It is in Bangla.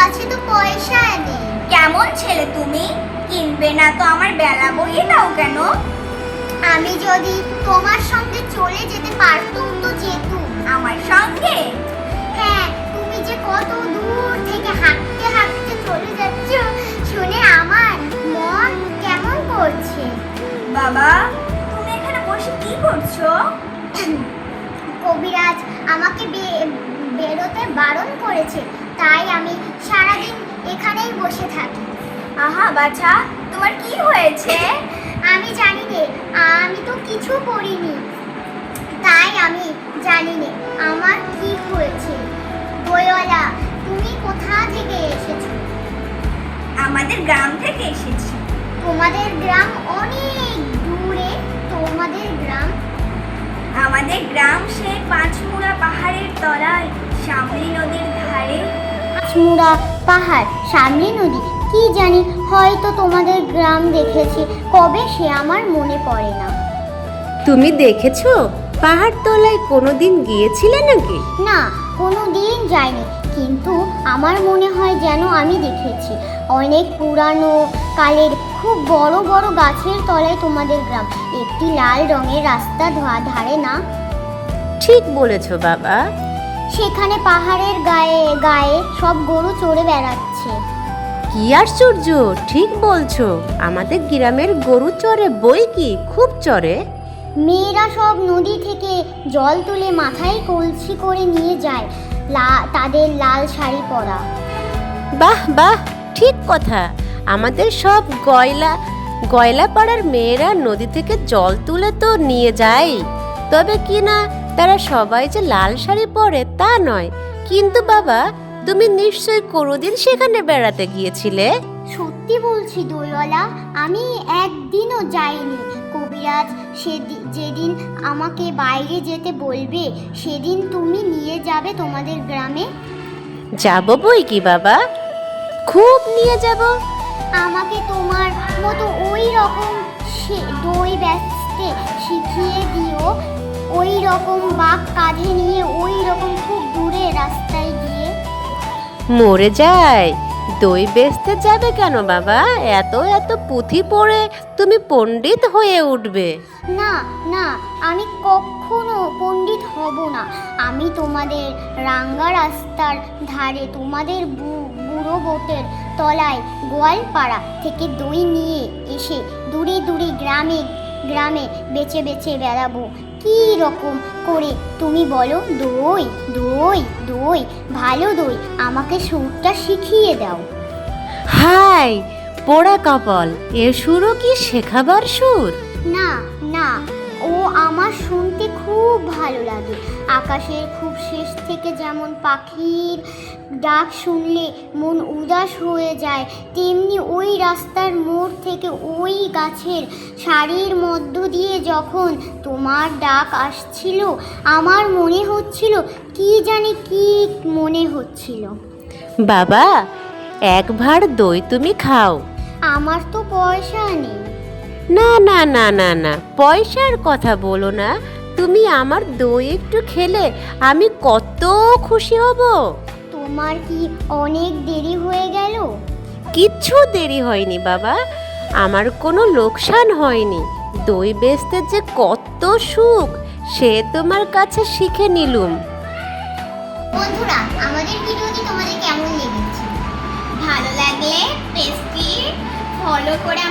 কাছে তো পয়সা নেই। কেমন ছেলে তুমি, কিনবে না তো আমার বেলা বইয়ে দাও কেন? আমি যদি তোমার সঙ্গে চলে যেতে পারতুম তো যেতুম। আমার সঙ্গে? হ্যাঁ, তুমি যে কত দূর থেকে হাঁটতে হাঁটতে চলে যাচ্ছ শুনে আমার মন কেমন করছে। বাবা, তুমি এখানে বসে কি করছো? কবিরাজ আমাকে বেরোতে বারণ করেছে, তাই আমি সারাদিন এখানেই বসে থাকি। আহা বাছা, তোমার কি হয়েছে? আমি জানি নে, আমি তো কিছু করিনি, তাই আমি জানি নে আমার কি হয়েছে। বইওয়ালা, তুমি কোথা থেকে এসেছো? আমাদের গ্রাম থেকে এসেছি। তোমাদের গ্রাম অনেক দূরে। তোমাদের গ্রাম? আমাদের গ্রাম সে পাঁচমুড়া পাহাড়ের তলায় শামলি নদীর ধারে। পাঁচমুড়া পাহাড়, শামলি নদী, কি জানি, হয়তো তোমাদের গ্রাম দেখেছি, কবে সে আমার মনে পড়ে না। তুমি দেখেছো? পাহাড় তলায় কোনোদিন গিয়েছিলে নাকি? না, কোনো দিন যাইনি, কিন্তু আমার মনে হয় যেন আমি দেখেছি। অনেক পুরানো কালের খুব বড় বড় গাছের তলায় তোমাদের গ্রাম, একটি লাল রঙের রাস্তা ধারে না? ঠিক বলেছো বাবা। সেখানে পাহাড়ের গায়ে গায়ে সব গরু চড়ে বেড়াচ্ছে। কি আশ্চর্য, ঠিক বলছো। আমাদের গ্রামের গরু চড়ে বই কি, খুব চড়ে। মেয়েরা সব নদী থেকে জল তুলে মাথায় কলসি করে নিয়ে যায়, তাদের লাল শাড়ি পরা। বাহ বাহ, ঠিক কথা। আমাদের সব গয়লা পাড়ার মেয়েরা নদী থেকে জল তুলে তো নিয়ে যায়, তবে কি না তারা সবাই যে লাল শাড়ি পরে তা নয়। কিন্তু বাবা, তুমি নিশ্চয়ই কোনোদিন সেখানে বেড়াতে গিয়েছিলে? সত্যি বলছি দইওয়ালা, আমি একদিনও যাইনি। কবিরাজ যেদিন আমাকে বাইরে যেতে বলবে সেদিন তুমি নিয়ে যাবে তোমাদের গ্রামে। যাব বই কি বাবা, খুব নিয়ে যাব। আমাকে তোমার মতো ওই রকম দই বেচতে শিখিয়ে দিও, ওই রকম বাঘ কাঁধে নিয়ে ওই রকম খুব দূরে রাস্তায় গিয়ে। মরে যায়, দই বেচতে যাবে কেন বাবা? এত এত পুঁথি পড়ে তুমি পণ্ডিত হয়ে উঠবে। না না, আমি কখনো পণ্ডিত হব না। আমি তোমাদের রাঙ্গা রাস্তার ধারে তোমাদের বুড়ো বোটের তলায় গোয়ালপাড়া থেকে দই নিয়ে এসে দূরে দূরে গ্রামে গ্রামে বেচে বেচে বেড়াবো। কি রকম করে তুমি বলো? দই দই দই, ভালো দই, আমাকে সুরটা শিখিয়ে দাও। হাই পোড়া কপাল, এ সুরও কি শেখাবার সুর? না না, ও আমার শুনতে খুব ভালো লাগে। আকাশের খুব শেষ থেকে যেমন পাখির ডাক শুনলে মন উদাস হয়ে যায়, তেমনি ওই রাস্তার মোড় থেকে ওই গাছের সারির মধ্য দিয়ে যখন তোমার ডাক আসছিল, আমার মনে হচ্ছিল, কি জানি কি মনে হচ্ছিল। বাবা, এক ভাঁড় দই তুমি খাও। আমার তো পয়সা নেই। না না না না না, পয়সার কথা বলো না। তুমি আমার দই একটু খেলে আমি কত খুশি হব। তোমার কি অনেক দেরি হয়ে গেল? কিচ্ছু দেরি হয়নি বাবা, আমার কোনো লোকসান হয়নি। দই বেচতে যে কত সুখ সে তোমার কাছে শিখে নিলুম। বন্ধুরা, আমাদের ভিডিওটি তোমাদের কেমন লেগেছে? ভালো লাগলে পেজটি ফলো করে